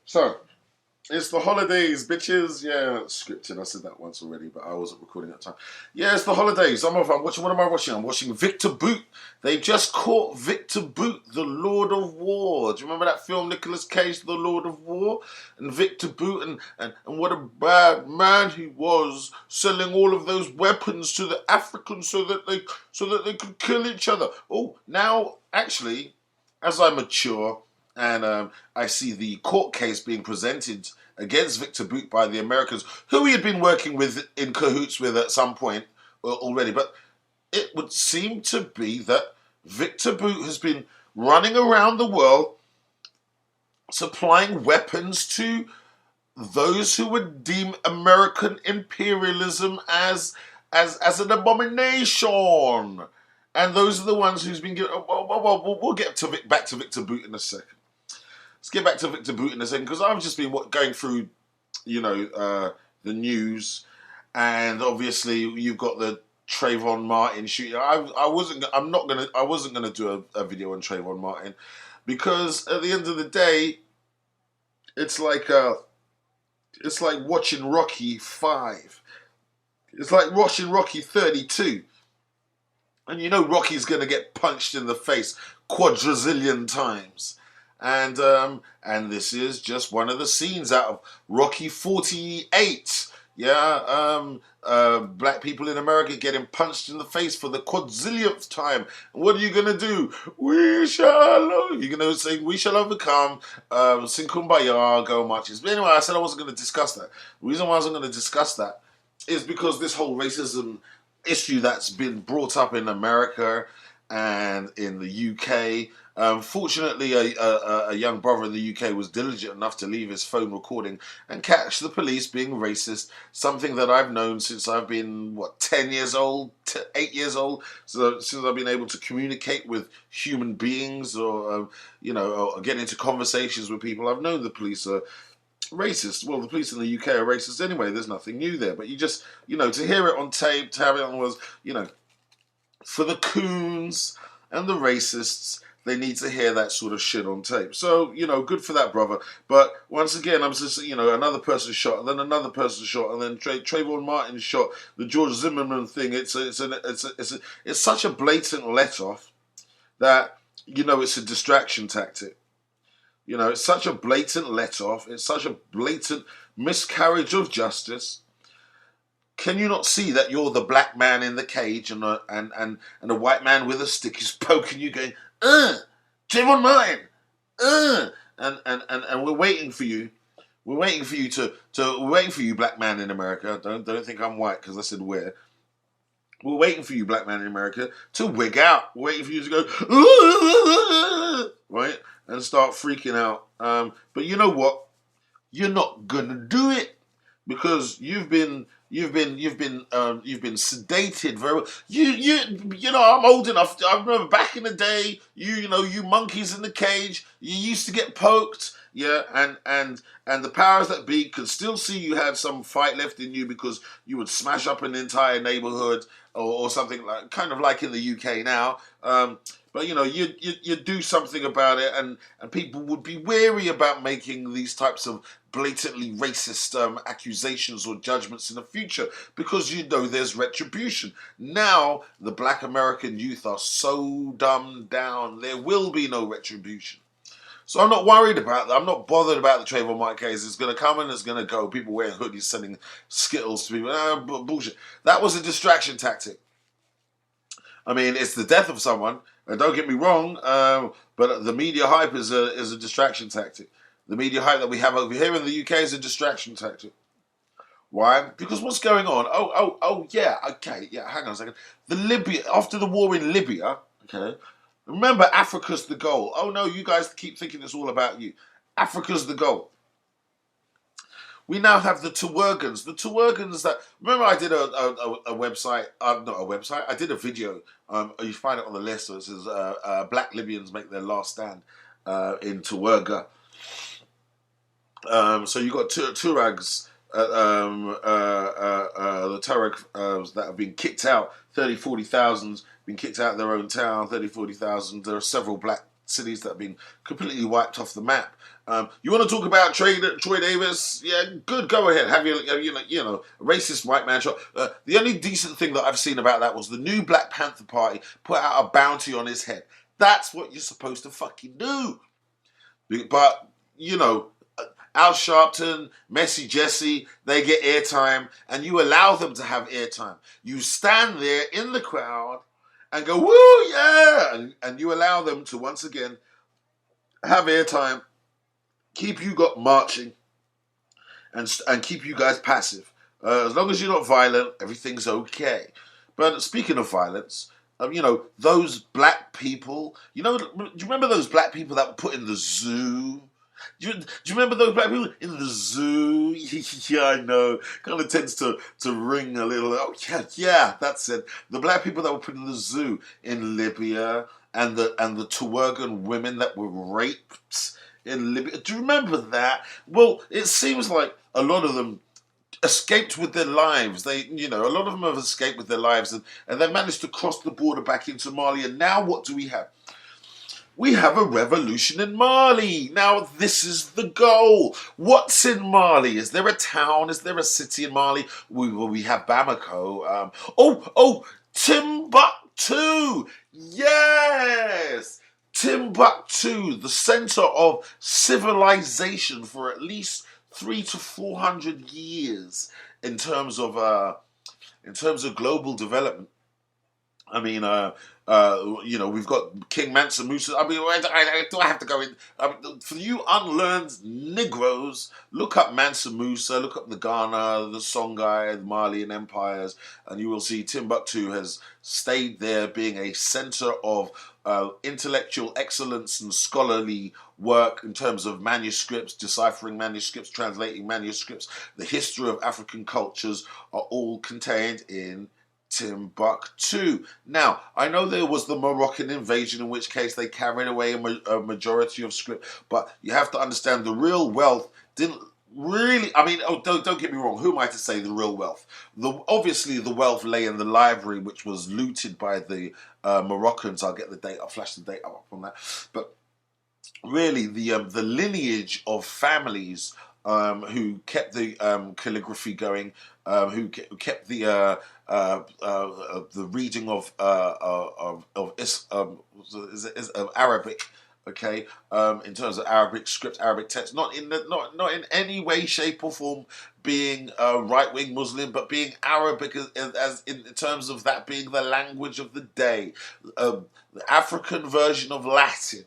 So, it's the holidays, bitches. Yeah, scripted. I said that once already, but I wasn't recording at the time. Yeah, it's the holidays. I'm watching. What am I watching? I'm watching Victor Boot. They just caught Victor Boot, the Lord of War. Do you remember that film, Nicolas Cage, The Lord of War? And Victor Boot, and what a bad man he was, selling all of those weapons to the Africans so that they could kill each other. Oh, now actually, as I mature and I see the court case being presented against Victor Boot by the Americans, who he had been working with in cahoots with at some point already. But it would seem to be that Victor Boot has been running around the world supplying weapons to those who would deem American imperialism as an abomination. And those are the ones who's been given. Well, we'll get back to Victor Boot in a second. Let's get back to Victor Boot in a second because I've just been going through, the news, and obviously you've got the Trayvon Martin shooting. I wasn't gonna do a video on Trayvon Martin because at the end of the day, it's like watching Rocky 5. It's like watching Rocky 32. And you know Rocky's going to get punched in the face quadrazillion times. And this is just one of the scenes out of Rocky 48. Yeah, black people in America getting punched in the face for the quadzillionth time. And what are you going to do? You're going to say, we shall overcome, sing kumbaya, go marches. But anyway, I said I wasn't going to discuss that. The reason why I wasn't going to discuss that is because this whole racism issue that's been brought up in America and in the UK. Fortunately, a young brother in the UK was diligent enough to leave his phone recording and catch the police being racist, something that I've known since I've been, 10 years old, 8 years old, so since I've been able to communicate with human beings or get into conversations with people. I've known the police are racist. Well, the police in the UK are racist anyway. There's nothing new there. But you just, to hear it on tape, to have it on was, for the coons and the racists, they need to hear that sort of shit on tape. So, good for that brother. But once again, I'm just, another person shot, and then another person shot, and then Trayvon Martin shot. The George Zimmerman thing. It's such a blatant let off that it's a distraction tactic. It's such a blatant let off. It's such a blatant miscarriage of justice. Can you not see that you're the black man in the cage and a white man with a stick is poking you, going, Trayvon Martin, and we're waiting for you. We're waiting for you, black man in America. Don't think I'm white because I said we're. We're waiting for you, black man in America, to wig out. We're waiting for you to go, right, and start freaking out. But you know what? You're not gonna do it because you've been sedated very well. I'm old enough. I remember back in the day, you monkeys in the cage. You used to get poked. Yeah, and the powers that be could still see you had some fight left in you because you would smash up an entire neighborhood or something kind of like in the UK now. But you do something about it, and people would be wary about making these types of blatantly racist accusations or judgments in the future because there's retribution. Now the black American youth are so dumbed down, there will be no retribution. So I'm not worried about that. I'm not bothered about the Trayvon Martin case. It's going to come and it's going to go. People wearing hoodies, sending Skittles to people. Bullshit. That was a distraction tactic. I mean, it's the death of someone. And don't get me wrong, but the media hype is a distraction tactic. The media hype that we have over here in the UK is a distraction tactic. Why? Because what's going on? Oh, yeah, okay, yeah, hang on a second. After the war in Libya, okay, remember Africa's the goal. Oh no, you guys keep thinking it's all about you. Africa's the goal. We now have the Tuwergans. The Tuwergans that... Remember I did a website... not a website. I did a video. You find it on the list. So it says, Black Libyans make their last stand in Tuwerga. So you got Tuaregs, the Tuareg that have been kicked out. 30,000, 40,000 been kicked out of their own town. 30,000, 40,000. There are several black cities that have been completely wiped off the map. You want to talk about Troy Davis? Yeah, good. Go ahead. Have racist white man shot. The only decent thing that I've seen about that was the new Black Panther Party put out a bounty on his head. That's what you're supposed to fucking do. But Al Sharpton, Messy Jesse, they get airtime, and you allow them to have airtime. You stand there in the crowd and go, woo, yeah! And you allow them to, once again, have airtime, keep you marching, and keep you guys passive. As long as you're not violent, everything's okay. But speaking of violence, those black people, do you remember those black people that were put in the zoo? Do you remember those black people in the zoo? Yeah, I know. Kind of tends to ring a little. Oh, yeah, that's it. The black people that were put in the zoo in Libya, and the Tuareg women that were raped in Libya. Do you remember that? Well, it seems like a lot of them escaped with their lives. A lot of them have escaped with their lives, and they managed to cross the border back into Mali. And now what do we have? We have a revolution in Mali. Now, this is the goal. What's in Mali? Is there a town? Is there a city in Mali? We have Bamako. Timbuktu. Yes. Timbuktu, the center of civilization for at least 300 to 400 years in terms of global development. I mean, we've got King Mansa Musa. I mean, do I have to go in? For you unlearned Negroes, look up Mansa Musa, look up the Ghana, the Songhai, the Malian empires, and you will see Timbuktu has stayed there being a center of intellectual excellence and scholarly work in terms of manuscripts, deciphering manuscripts, translating manuscripts. The history of African cultures are all contained in Timbuktu. Now, I know there was the Moroccan invasion, in which case they carried away a majority of script, but you have to understand the real wealth didn't really. I mean, don't get me wrong. Who am I to say the real wealth? Obviously the wealth lay in the library, which was looted by the Moroccans. I'll flash the date up on that. But really, the lineage of families who kept the calligraphy going, who kept the reading of Arabic, okay, in terms of Arabic script, Arabic text, not in any way, shape, or form being right wing Muslim, but being Arabic as in terms of that being the language of the day, the African version of Latin.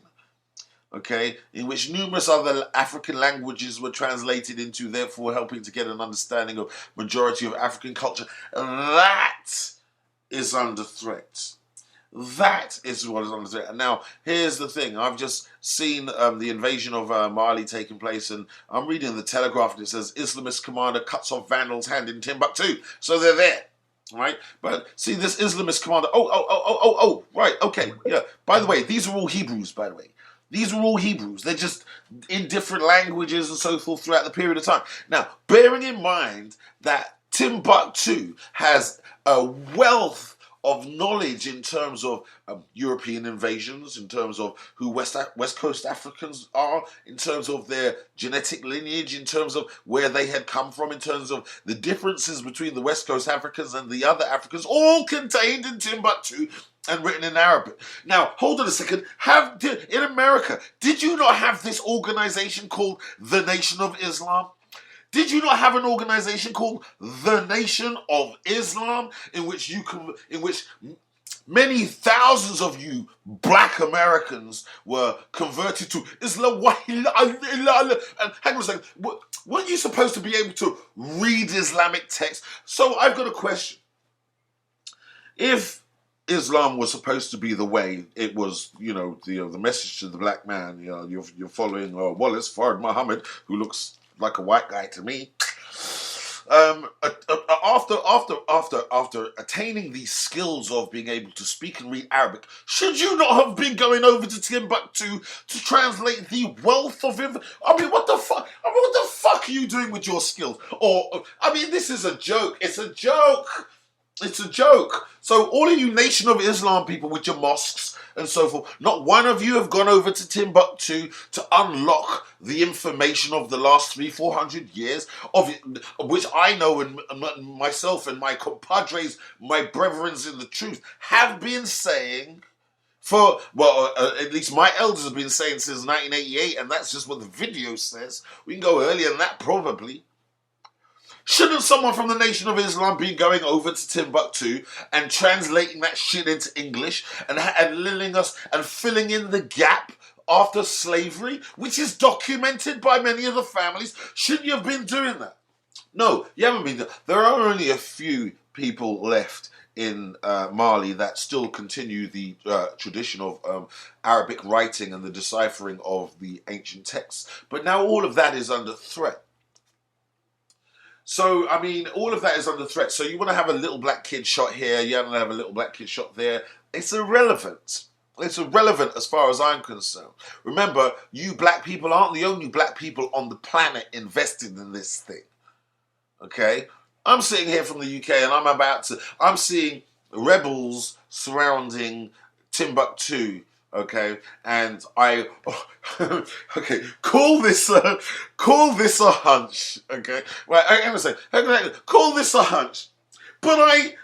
Okay, in which numerous other African languages were translated into, therefore helping to get an understanding of majority of African culture. That is under threat. That is what is under threat. And now, here's the thing. I've just seen the invasion of Mali taking place, and I'm reading the Telegraph, and it says, Islamist commander cuts off vandals' hand in Timbuktu. So they're there. Right, but see this Islamist commander. Right, okay, yeah. By the way, these are all Hebrews. By the way, these are all Hebrews. They're just in different languages and so forth throughout the period of time. Now, bearing in mind that Timbuktu has a wealth of knowledge in terms of European invasions, in terms of who West Coast Africans are, in terms of their genetic lineage, in terms of where they had come from, in terms of the differences between the West Coast Africans and the other Africans, all contained in Timbuktu and written in Arabic. Now, hold on a second. In America, did you not have this organization called the Nation of Islam? Did you not have an organization called the Nation of Islam, in which many thousands of you black Americans were converted to Islam? And hang on a second, weren't you supposed to be able to read Islamic text? So I've got a question. If Islam was supposed to be the way it was, the message to the black man, you're following Wallace Fard Muhammad, who looks like a white guy to me. After attaining these skills of being able to speak and read Arabic, should you not have been going over to Timbuktu to translate the wealth of what the fuck? What the fuck are you doing with your skills? This is a joke. It's a joke. It's a joke. So all of you Nation of Islam people with your mosques and so forth, not one of you have gone over to Timbuktu to unlock the information of the last 300-400 years, of which I know and myself and my compadres, my brethrens in the truth, have been saying for, well, at least my elders have been saying since 1988, and that's just what the video says. We can go earlier than that probably. Shouldn't someone from the Nation of Islam be going over to Timbuktu and translating that shit into English and lilling us and filling in the gap after slavery, which is documented by many of the families? Shouldn't you have been doing that? No, you haven't been. There are only a few people left in Mali that still continue the tradition of Arabic writing and the deciphering of the ancient texts. But now all of that is under threat. So, I mean, all of that is under threat. So you want to have a little black kid shot here, you want to have a little black kid shot there. It's irrelevant. It's irrelevant as far as I'm concerned. Remember, you black people aren't the only black people on the planet invested in this thing. Okay? I'm sitting here from the UK and I'm seeing rebels surrounding Timbuktu. Okay, and okay, call this a hunch. Okay, right. I'm gonna say, call this a hunch. But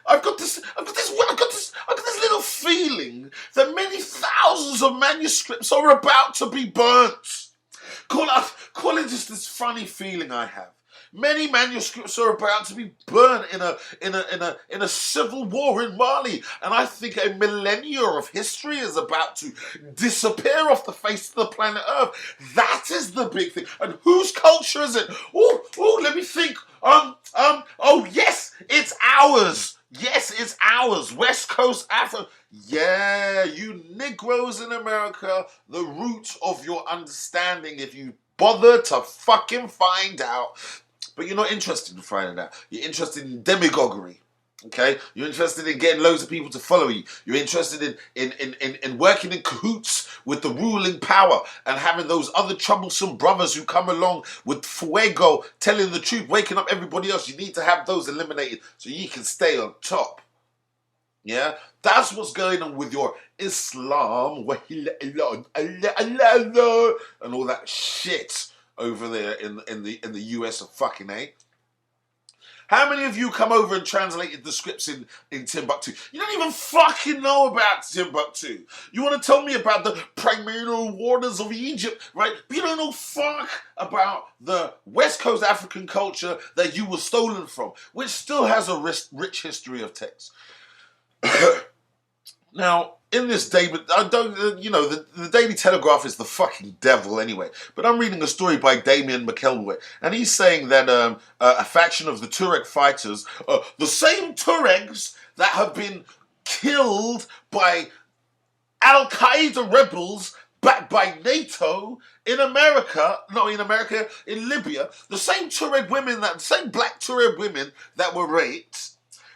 I've got this little feeling that many thousands of manuscripts are about to be burnt. Call it just this funny feeling I have. Many manuscripts are about to be burnt in a civil war in Mali, and I think a millennia of history is about to disappear off the face of the planet Earth. That is the big thing. And whose culture is it? Oh, let me think. Oh yes, it's ours. Yes, it's ours. West Coast Africa. Yeah, you Negroes in America, the root of your understanding, if you bother to fucking find out. But you're not interested in finding out. You're interested in demagoguery. Okay? You're interested in getting loads of people to follow you. You're interested in working in cahoots with the ruling power and having those other troublesome brothers who come along with fuego, telling the truth, waking up everybody else. You need to have those eliminated so you can stay on top. Yeah? That's what's going on with your Islam and all that shit over there in the US of fucking A. How many of you come over and translated the scripts in Timbuktu? You don't even fucking know about Timbuktu. You want to tell me about the primordial waters of Egypt, right? But you don't know fuck about the West Coast African culture that you were stolen from, which still has a rich history of text. Now, in this day, but I don't, the Daily Telegraph is the fucking devil anyway. But I'm reading a story by Damien McElroy, and he's saying that a faction of the Tuareg fighters, the same Tuaregs that have been killed by Al-Qaeda rebels backed by NATO in Libya, the same black Tuareg women that were raped,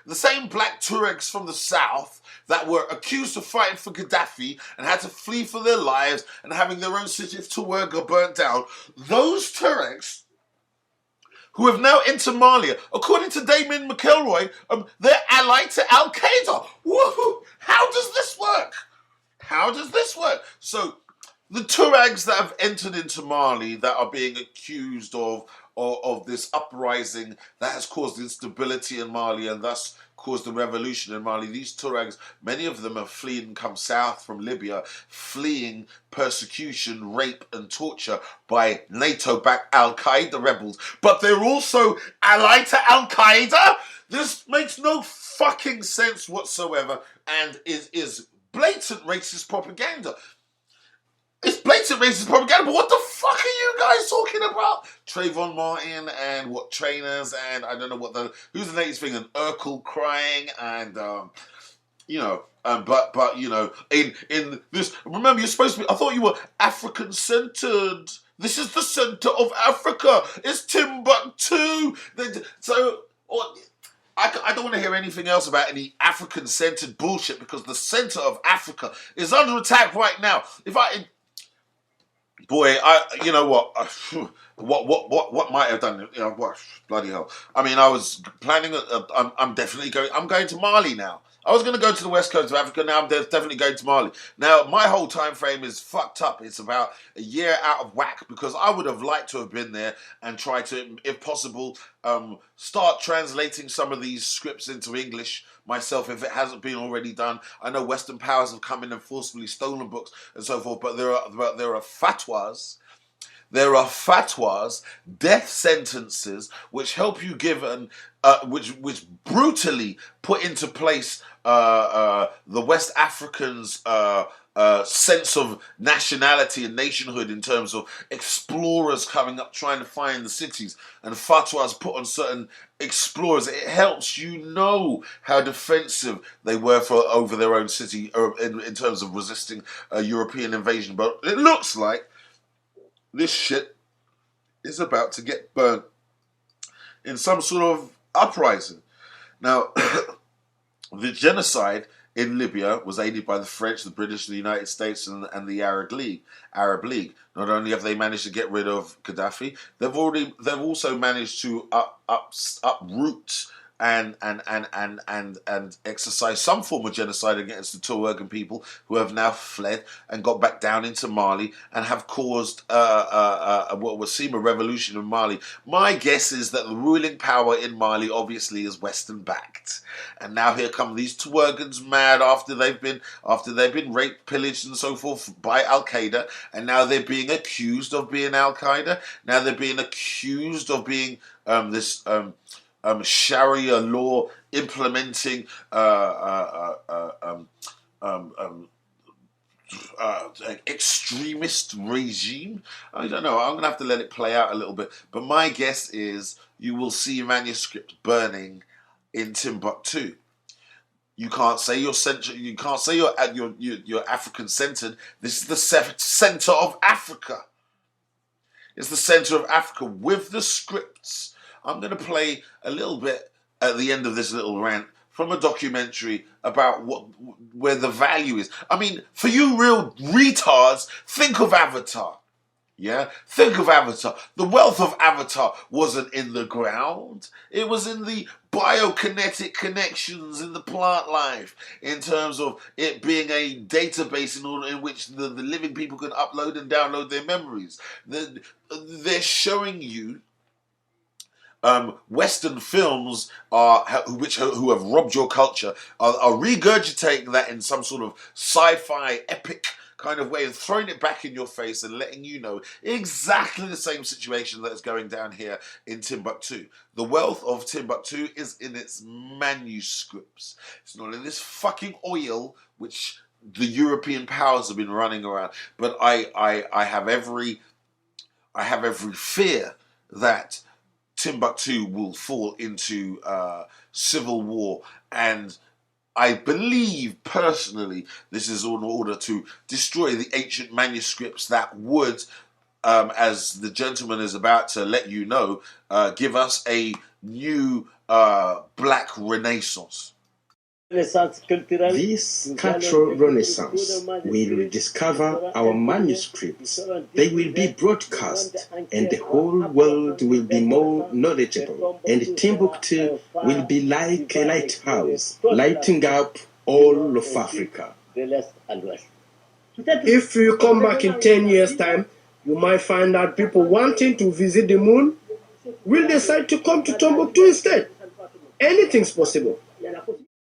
the same black Tuaregs from the south that were accused of fighting for Gaddafi and had to flee for their lives and having their own city of Tuareg burnt down. Those Tuaregs, who have now entered Mali, according to Damien McElroy, they're allied to Al-Qaeda. Woohoo! How does this work? How does this work? So, the Tuaregs that have entered into Mali that are being accused of this uprising that has caused instability in Mali and thus caused the revolution in Mali. These Tuaregs, many of them have fled and come south from Libya, fleeing persecution, rape and torture by NATO-backed Al-Qaeda rebels. But they're also allied to Al-Qaeda? This makes no fucking sense whatsoever and is blatant racist propaganda. It's blatant racist propaganda, but what the fuck are you guys talking about? Trayvon Martin and what trainers and I don't know who's the latest thing, and Urkel crying and in this, remember you're supposed to be, I thought you were African centered. This is the center of Africa. It's Timbuktu. So I don't want to hear anything else about any African-centered bullshit because the center of Africa is under attack right now. Boy, you know what? what might have done? You know, what bloody hell? I mean, I was planning. I'm definitely going. I'm going to Mali now. I was going to go to the west coast of Africa. Now I'm definitely going to Mali. Now my whole time frame is fucked up. It's about a year out of whack because I would have liked to have been there and try to, if possible, start translating some of these scripts into English myself if it hasn't been already done. I know Western powers have come in and forcefully stolen books and so forth, but there are fatwas. There are fatwas, death sentences, which help you give which brutally put into place the West Africans' sense of nationality and nationhood in terms of explorers coming up trying to find the cities, and fatwas put on certain explorers. It helps you know how defensive they were over their own city in terms of resisting European invasion. But it looks like this shit is about to get burnt in some sort of uprising. Now, the genocide in Libya was aided by the French, the British, the United States, and the Arab League. Not only have they managed to get rid of Gaddafi, they've also managed to uproot and exercise some form of genocide against the Tuareg people who have now fled and got back down into Mali and have caused what would seem a revolution in Mali. My guess is that the ruling power in Mali obviously is Western backed, and now here come these Tuaregans mad after they've been raped, pillaged, and so forth by Al Qaeda, and now they're being accused of being Al Qaeda. Now they're being accused of being Sharia law implementing extremist regime. I don't know. I'm going to have to let it play out a little bit. But my guess is you will see manuscripts burning in Timbuktu. You can't say you're central. You can't say you're African centered. This is the center of Africa. It's the center of Africa with the scripts. I'm going to play a little bit at the end of this little rant from a documentary about where the value is. I mean, for you real retards, think of Avatar. Yeah? Think of Avatar. The wealth of Avatar wasn't in the ground. It was in the biokinetic connections in the plant life, in terms of it being a database in which the living people can upload and download their memories. They're showing you Western films who have robbed your culture are regurgitating that in some sort of sci-fi epic kind of way and throwing it back in your face and letting you know exactly the same situation that is going down here in Timbuktu. The wealth of Timbuktu is in its manuscripts. It's not in this fucking oil which the European powers have been running around. But I have every fear that Timbuktu will fall into civil war, and I believe personally this is in order to destroy the ancient manuscripts that would, as the gentleman is about to let you know, give us a new black renaissance. This cultural renaissance will rediscover our manuscripts. They will be broadcast, and the whole world will be more knowledgeable. And Timbuktu will be like a lighthouse, lighting up all of Africa. If you come back in 10 years' time, you might find that people wanting to visit the moon will decide to come to Timbuktu instead. Anything's possible.